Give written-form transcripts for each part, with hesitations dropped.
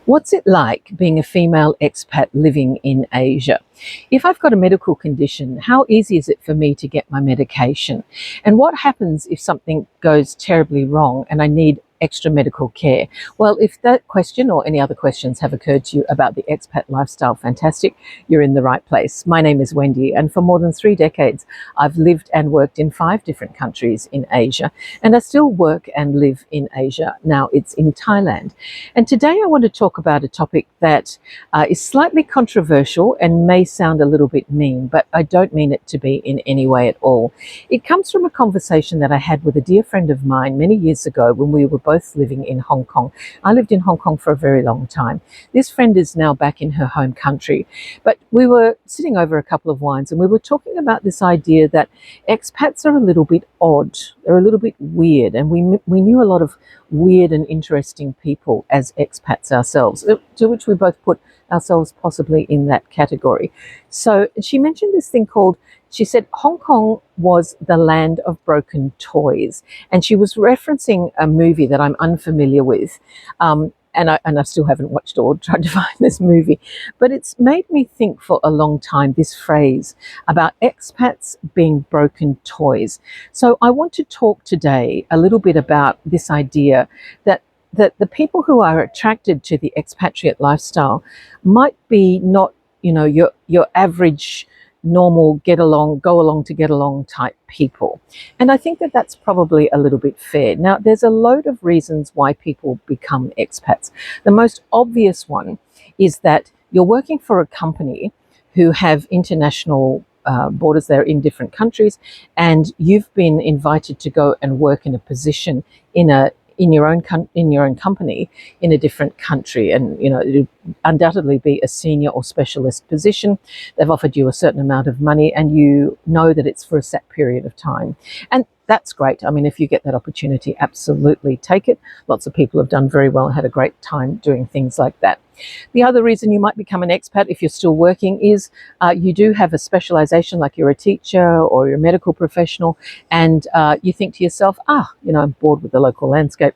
What's it like being a female expat living in Asia? If I've got a medical condition, how easy is it for me to get my medication? And what happens if something goes terribly wrong and I need extra medical care? Well, if that question or any other questions have occurred to you about the expat lifestyle, fantastic, you're in the right place. My name is Wendy, and for more than 3 decades, I've lived and worked in 5 different countries in Asia, and I still work and live in Asia. Now it's in Thailand. And today I want to talk about a topic that is slightly controversial and may sound a little bit mean, but I don't mean it to be in any way at all. It comes from a conversation that I had with a dear friend of mine many years ago when we were both living in Hong Kong. I lived in Hong Kong for a very long time. This friend is now back in her home country, but we were sitting over a couple of wines and we were talking about this idea that expats are a little bit odd. They're a little bit weird, and we knew a lot of weird and interesting people as expats ourselves, to which we both put ourselves possibly in that category. So she mentioned this thing called, she said Hong Kong was the land of broken toys, and she was referencing a movie that I'm unfamiliar with, and I still haven't watched or tried to find this movie, but it's made me think for a long time, this phrase about expats being broken toys. So I want to talk today a little bit about this idea that the people who are attracted to the expatriate lifestyle might be not, your average normal go along to get along type people. And I think that that's probably a little bit fair. Now, there's a load of reasons why people become expats. The most obvious one is that you're working for a company who have international borders. They're in different countries, and you've been invited to go and work in a position in your own company in a different country, and it'll undoubtedly be a senior or specialist position. They've offered you a certain amount of money, and you know that it's for a set period of time, and that's great. I mean, if you get that opportunity, absolutely take it. Lots of people have done very well and had a great time doing things like that. The other reason you might become an expat if you're still working is you do have a specialization, like you're a teacher or you're a medical professional, and you think to yourself, I'm bored with the local landscape.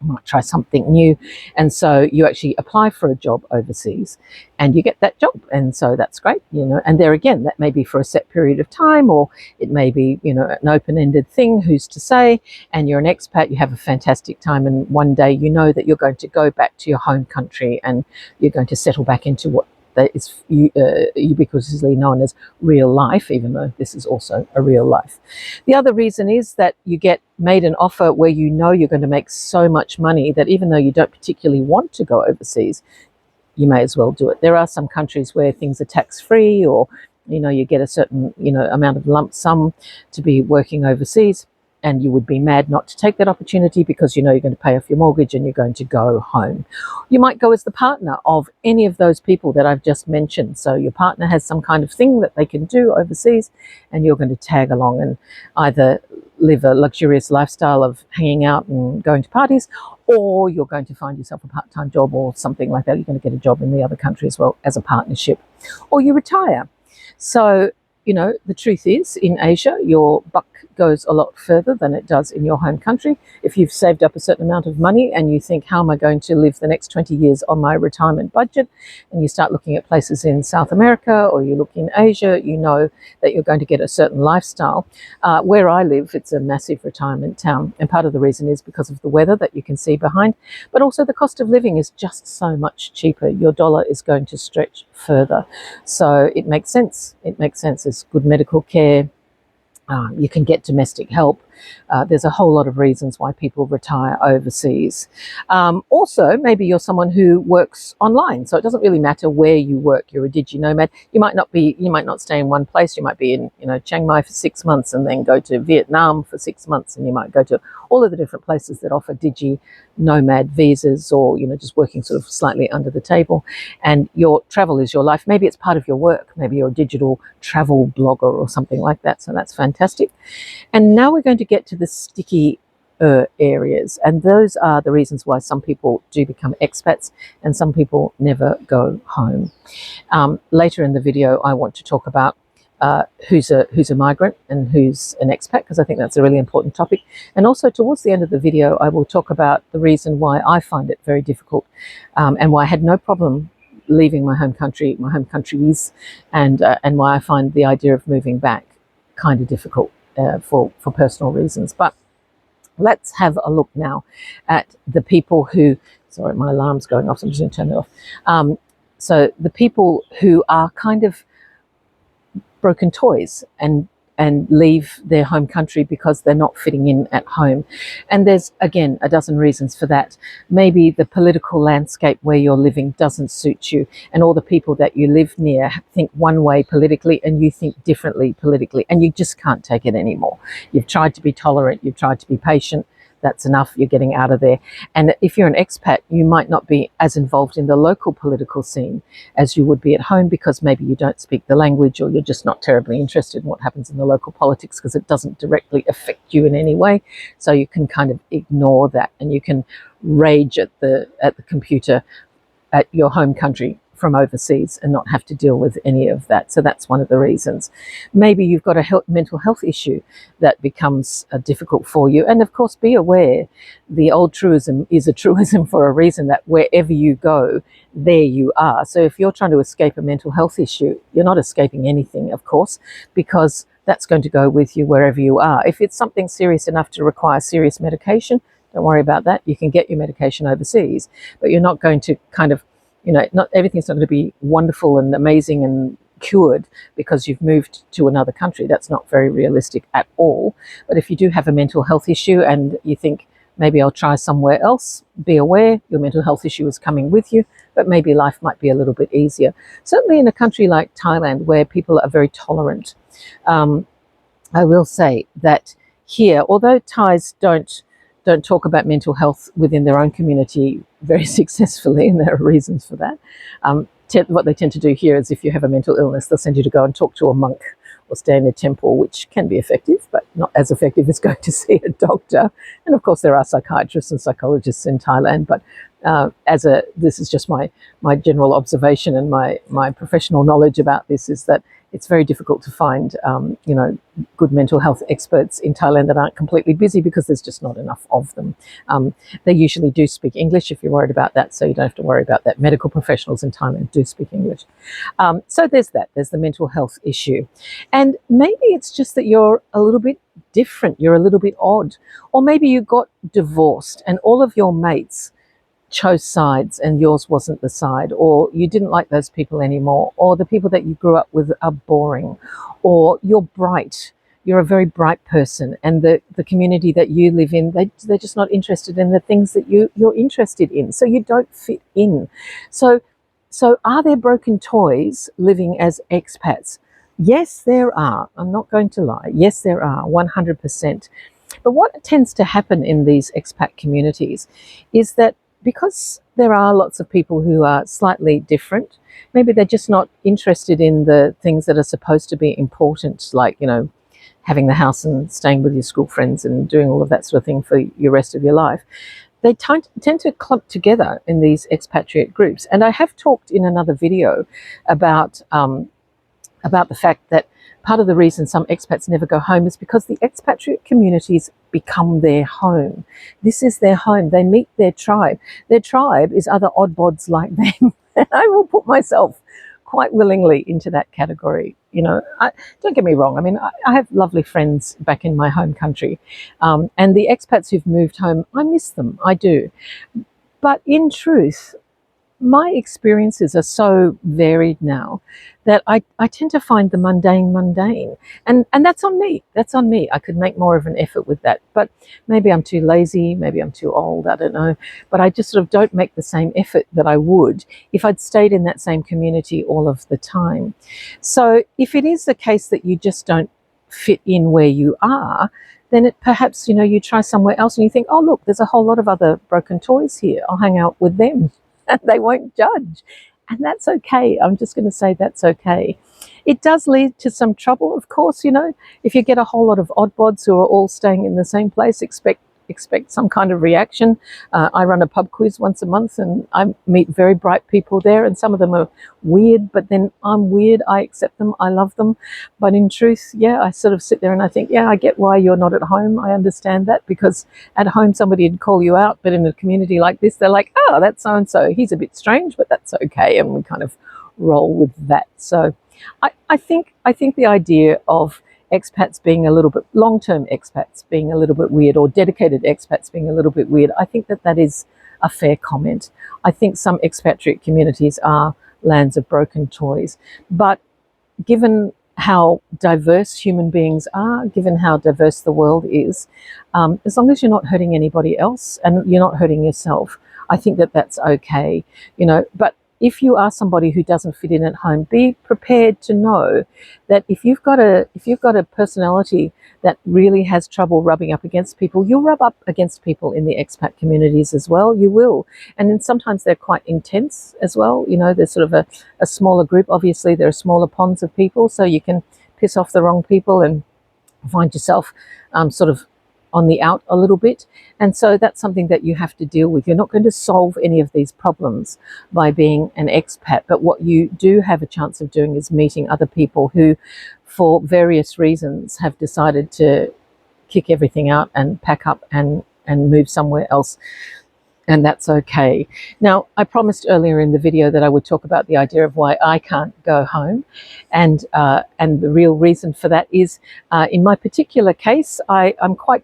I might try something new. And so you actually apply for a job overseas and you get that job. And so that's great, and there again, that may be for a set period of time, or it may be, an open-ended thing, who's to say, and you're an expat, you have a fantastic time. And one day, you know that you're going to go back to your home country and you're going to settle back into what that is ubiquitously known as real life, even though this is also a real life. The other reason is that you get made an offer where you know you're going to make so much money that even though you don't particularly want to go overseas, you may as well do it. There are some countries where things are tax-free, or you get a certain amount of lump sum to be working overseas, and you would be mad not to take that opportunity because you're going to pay off your mortgage and you're going to go home. You might go as the partner of any of those people that I've just mentioned. So your partner has some kind of thing that they can do overseas, and you're going to tag along and either live a luxurious lifestyle of hanging out and going to parties, or you're going to find yourself a part-time job or something like that. You're going to get a job in the other country as well as a partnership, or you retire. So the truth is, in Asia, your buck goes a lot further than it does in your home country. If you've saved up a certain amount of money and you think, how am I going to live the next 20 years on my retirement budget? And you start looking at places in South America, or you look in Asia, you know that you're going to get a certain lifestyle. Where I live, it's a massive retirement town. And part of the reason is because of the weather that you can see behind, but also the cost of living is just so much cheaper. Your dollar is going to stretch further. So it makes sense. It makes sense. There's good medical care. You can get domestic help. There's a whole lot of reasons why people retire overseas. Also, maybe you're someone who works online, so it doesn't really matter where you work. You're a digi-nomad. You might not stay in one place. You might be in, Chiang Mai for 6 months and then go to Vietnam for 6 months, and you might go to all of the different places that offer digi-nomad visas, or, just working sort of slightly under the table. And your travel is your life. Maybe it's part of your work. Maybe you're a digital travel blogger or something like that. So that's fantastic. And now we're going to get to the sticky areas, and those are the reasons why some people do become expats and some people never go home. Later in the video, I want to talk about who's a migrant and who's an expat, because I think that's a really important topic. And also towards the end of the video, I will talk about the reason why I find it very difficult, and why I had no problem leaving my home country, my home countries, and why I find the idea of moving back kind of difficult for personal reasons. But let's have a look now at the people who, sorry, my alarm's going off, so I'm just going to turn it off. So the people who are kind of broken toys and leave their home country because they're not fitting in at home. And there's, again, a dozen reasons for that. Maybe the political landscape where you're living doesn't suit you, and all the people that you live near think one way politically and you think differently politically, and you just can't take it anymore. You've tried to be tolerant, you've tried to be patient, that's enough, you're getting out of there. And if you're an expat, you might not be as involved in the local political scene as you would be at home, because maybe you don't speak the language, or you're just not terribly interested in what happens in the local politics because it doesn't directly affect you in any way. So you can kind of ignore that, and you can rage at the computer at your home country from overseas and not have to deal with any of that. So that's one of the reasons. Maybe you've got a mental health issue that becomes difficult for you. And of course, be aware, the old truism is a truism for a reason, that wherever you go, there you are. So if you're trying to escape a mental health issue, you're not escaping anything, of course, because that's going to go with you wherever you are. If it's something serious enough to require serious medication, don't worry about that. You can get your medication overseas, but you're not going to kind of, not everything's not going to be wonderful and amazing and cured because you've moved to another country. That's not very realistic at all. But if you do have a mental health issue and you think, maybe I'll try somewhere else, be aware your mental health issue is coming with you, but maybe life might be a little bit easier. Certainly in a country like Thailand, where people are very tolerant, I will say that here, although Thais don't talk about mental health within their own community very successfully, and there are reasons for that. What they tend to do here is, if you have a mental illness, they'll send you to go and talk to a monk or stay in a temple, which can be effective, but not as effective as going to see a doctor. And of course, there are psychiatrists and psychologists in Thailand, but this is just my general observation, and my professional knowledge about this is that it's very difficult to find, good mental health experts in Thailand that aren't completely busy, because there's just not enough of them. They usually do speak English if you're worried about that, so you don't have to worry about that. Medical professionals in Thailand do speak English. So there's that. There's the mental health issue. And maybe it's just that you're a little bit different, you're a little bit odd. Or maybe you got divorced and all of your mates chose sides and yours wasn't the side, or you didn't like those people anymore, or the people that you grew up with are boring, or you're bright, you're a very bright person, and the community that you live in, they're just not interested in the things that you're interested in, so you don't fit in. So are there broken toys living as expats? Yes, there are. I'm not going to lie. Yes, there are, 100%. But what tends to happen in these expat communities is that, because there are lots of people who are slightly different, maybe they're just not interested in the things that are supposed to be important, like, having the house and staying with your school friends and doing all of that sort of thing for your rest of your life. They tend to clump together in these expatriate groups. And I have talked in another video about the fact that part of the reason some expats never go home is because the expatriate communities become their home. This is their home. They meet their tribe. Their tribe is other oddbods like them. And I will put myself quite willingly into that category. Don't get me wrong. I mean, I have lovely friends back in my home country. And the expats who've moved home, I miss them. I do. But in truth, my experiences are so varied now that I tend to find the mundane. And that's on me. That's on me. I could make more of an effort with that. But maybe I'm too lazy. Maybe I'm too old. I don't know. But I just sort of don't make the same effort that I would if I'd stayed in that same community all of the time. So if it is the case that you just don't fit in where you are, then perhaps, you try somewhere else and you think, oh, look, there's a whole lot of other broken toys here. I'll hang out with them. And they won't judge. And that's okay. I'm just going to say that's okay. It does lead to some trouble, of course, if you get a whole lot of oddbods who are all staying in the same place, expect expect some kind of reaction. I run a pub quiz once a month, and I meet very bright people there, and some of them are weird, but then I'm weird. I accept them. I love them. But in truth, yeah, I sort of sit there and I think, yeah, I get why you're not at home. I understand that, because at home somebody would call you out, but in a community like this, they're like, oh, that's so-and-so. He's a bit strange, but that's okay. And we kind of roll with that. So I think the idea of expats being a little bit, long-term expats being a little bit weird, or dedicated expats being a little bit weird, I think that is a fair comment. I think some expatriate communities are lands of broken toys. But given how diverse human beings are, given how diverse the world is, as long as you're not hurting anybody else and you're not hurting yourself, I think that's okay, But if you are somebody who doesn't fit in at home, be prepared to know that if you've got a personality that really has trouble rubbing up against people, you'll rub up against people in the expat communities as well. You will. And then sometimes they're quite intense as well. There's sort of a smaller group. Obviously, there are smaller ponds of people, so you can piss off the wrong people and find yourself sort of on the out a little bit. And so that's something that you have to deal with. You're not going to solve any of these problems by being an expat, but what you do have a chance of doing is meeting other people who, for various reasons, have decided to kick everything out and pack up and move somewhere else. And that's okay. Now, I promised earlier in the video that I would talk about the idea of why I can't go home, and the real reason for that is, in my particular case, I'm quite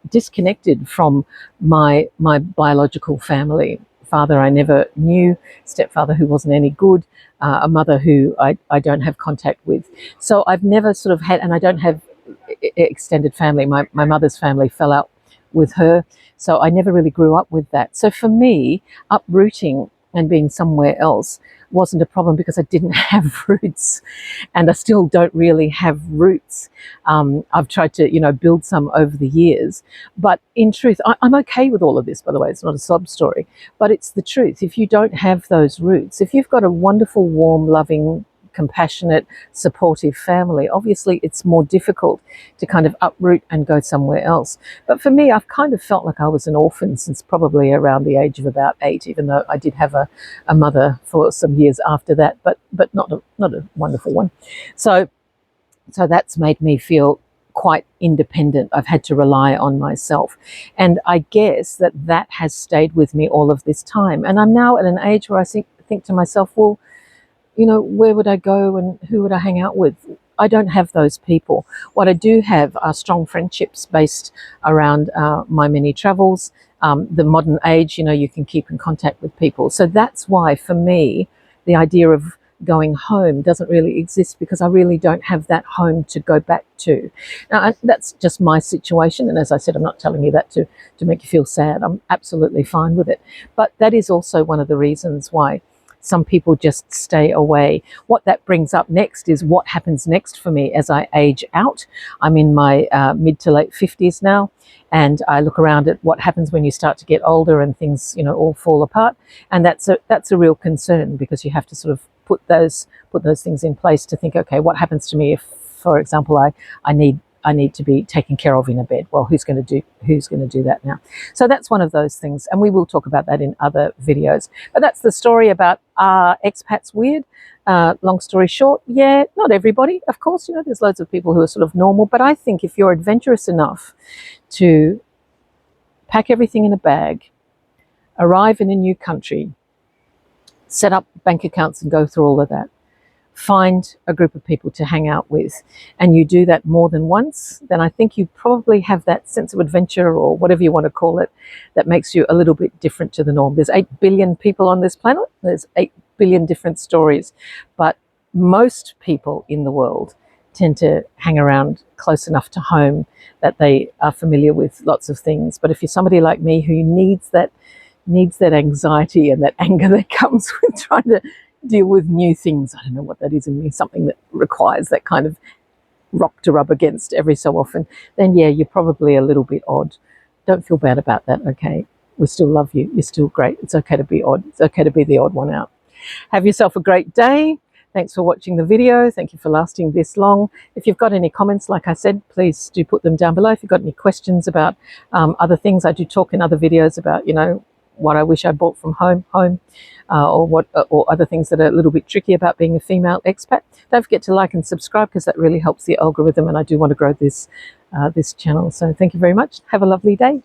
disconnected from my biological family. Father I never knew, stepfather who wasn't any good, a mother who I don't have contact with. So I've never sort of had, and I don't have extended family. My mother's family fell out with her, so I never really grew up with that. So for me, uprooting and being somewhere else wasn't a problem because I didn't have roots, and I still don't really have roots. I've tried to build some over the years, but in truth, I'm okay with all of this, by the way. It's not a sob story, but it's the truth. If you don't have those roots, if you've got a wonderful, warm, loving, compassionate, supportive family, obviously it's more difficult to kind of uproot and go somewhere else. But for me, I've kind of felt like I was an orphan since probably around the age of about 8, even though I did have a mother for some years after that, but not a wonderful one. So that's made me feel quite independent. I've had to rely on myself, and I guess that has stayed with me all of this time. And I'm now at an age where I think to myself, well, where would I go and who would I hang out with? I don't have those people. What I do have are strong friendships based around my many travels. The modern age, you can keep in contact with people. So that's why, for me, the idea of going home doesn't really exist, because I really don't have that home to go back to. Now, that's just my situation. And as I said, I'm not telling you that to make you feel sad. I'm absolutely fine with it. But that is also one of the reasons why some people just stay away. What that brings up next is what happens next for me as I age out. I'm in my mid to late 50s now, and I look around at what happens when you start to get older and things, all fall apart. And that's a real concern, because you have to sort of put those things in place to think, okay, what happens to me if, for example, I need to be taken care of in a bed? Well, who's going to do that now? So that's one of those things, and we will talk about that in other videos. But that's the story about expats weird. Long story short, yeah, not everybody, of course. There's loads of people who are sort of normal, but I think if you're adventurous enough to pack everything in a bag, arrive in a new country, set up bank accounts and go through all of that, find a group of people to hang out with, and you do that more than once, then I think you probably have that sense of adventure, or whatever you want to call it, that makes you a little bit different to the norm. There's 8 billion people on this planet. There's 8 billion different stories, but most people in the world tend to hang around close enough to home that they are familiar with lots of things. But if you're somebody like me who needs that anxiety and that anger that comes with trying to deal with new things, I don't know what that is in me, something that requires that kind of rock to rub against every so often, then yeah, you're probably a little bit odd. Don't feel bad about that, okay? We still love you. You're still great. It's okay to be odd. It's okay to be the odd one out. Have yourself a great day. Thanks for watching the video. Thank you for lasting this long. If you've got any comments, like I said, please do put them down below. If you've got any questions about other things, I do talk in other videos about, you know, what I wish I bought from home, or other things that are a little bit tricky about being a female expat. Don't forget to like and subscribe, because that really helps the algorithm, and I do want to grow this channel. So thank you very much. Have a lovely day.